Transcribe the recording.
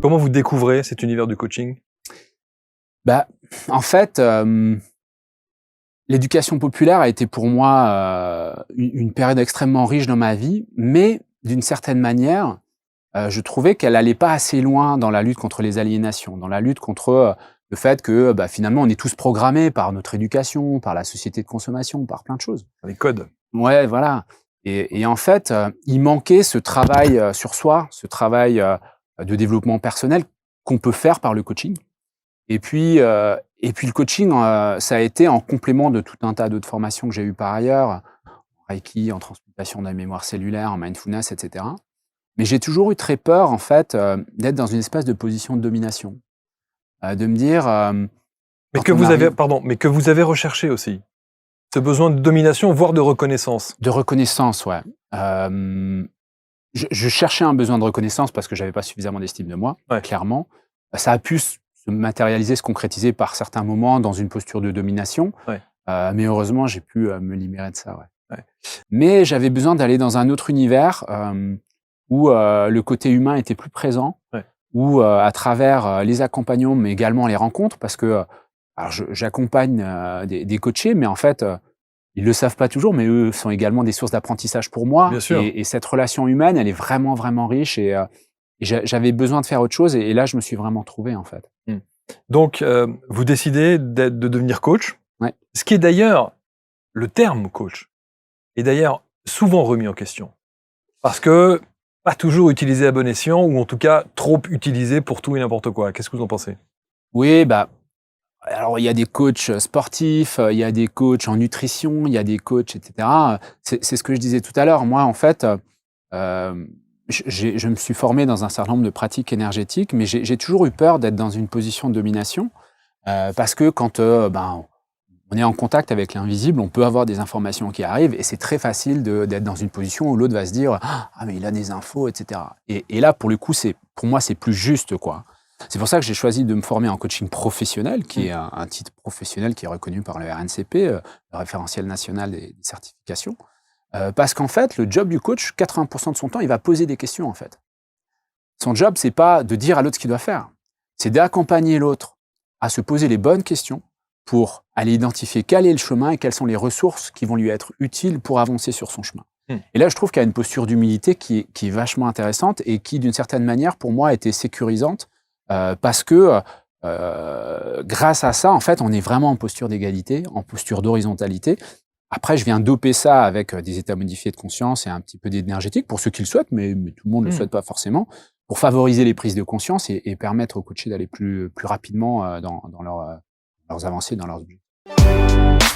Comment vous découvrez cet univers du coaching? Bah, en fait, l'éducation populaire a été pour moi une période extrêmement riche dans ma vie, mais d'une certaine manière, je trouvais qu'elle allait pas assez loin dans la lutte contre les aliénations, dans la lutte contre le fait que finalement on est tous programmés par notre éducation, par la société de consommation, par plein de choses. Les codes. Ouais, voilà. Et en fait, il manquait ce travail sur soi, ce travail de développement personnel qu'on peut faire par le coaching. Et puis le coaching, ça a été en complément de tout un tas d'autres formations que j'ai eues par ailleurs, en Reiki, en transmutation de la mémoire cellulaire, en mindfulness, etc. Mais j'ai toujours eu très peur, en fait, d'être dans une espèce de position de domination. De me dire, Mais quand que on vous avez, arrive pardon, mais que vous avez recherché aussi. Ce besoin de domination, voire de reconnaissance. de reconnaissance, ouais. Je cherchais un besoin de reconnaissance parce que j'avais pas suffisamment d'estime de moi, Ouais. clairement. Ça a pu se matérialiser, se concrétiser par certains moments dans une posture de domination. Ouais. Mais heureusement, j'ai pu me libérer de ça, ouais. Ouais. Mais j'avais besoin d'aller dans un autre univers où le côté humain était plus présent, Ouais. où à travers les accompagnements, mais également les rencontres, parce que alors j'accompagne des coachés, mais en fait, ils le savent pas toujours, mais eux sont également des sources d'apprentissage pour moi. Bien sûr. Et cette relation humaine, elle est vraiment, vraiment riche. Et j'avais besoin de faire autre chose. Et là, je me suis vraiment trouvé, en fait. Donc, vous décidez de devenir coach. Ouais. Ce qui est d'ailleurs, le terme coach, est d'ailleurs souvent remis en question. Parce que pas toujours utilisé à bon escient, ou en tout cas trop utilisé pour tout et n'importe quoi. Qu'est-ce que vous en pensez? Oui, alors il y a des coachs sportifs, il y a des coachs en nutrition, il y a des coachs, etc. C'est ce que je disais tout à l'heure. Moi, en fait, je me suis formé dans un certain nombre de pratiques énergétiques, mais j'ai toujours eu peur d'être dans une position de domination parce que quand on est en contact avec l'invisible, on peut avoir des informations qui arrivent et c'est très facile d'être dans une position où l'autre va se dire « Ah, mais il a des infos, etc. » Et là, pour le coup, pour moi, c'est plus juste, quoi. C'est pour ça que j'ai choisi de me former en coaching professionnel, qui est un titre professionnel qui est reconnu par le RNCP, le référentiel national des certifications. Parce qu'en fait, le job du coach, 80% de son temps, il va poser des questions, en fait. Son job, c'est pas de dire à l'autre ce qu'il doit faire. C'est d'accompagner l'autre à se poser les bonnes questions pour aller identifier quel est le chemin et quelles sont les ressources qui vont lui être utiles pour avancer sur son chemin. Et là, je trouve qu'il y a une posture d'humilité qui est vachement intéressante et qui, d'une certaine manière, pour moi, a été sécurisante parce que grâce à ça, en fait, on est vraiment en posture d'égalité, en posture d'horizontalité. Après, je viens doper ça avec des états modifiés de conscience et un petit peu d'énergétique, pour ceux qui le souhaitent, mais tout le monde ne le souhaite pas forcément, pour favoriser les prises de conscience et permettre aux coachés d'aller plus rapidement dans leurs avancées, dans leurs objectifs.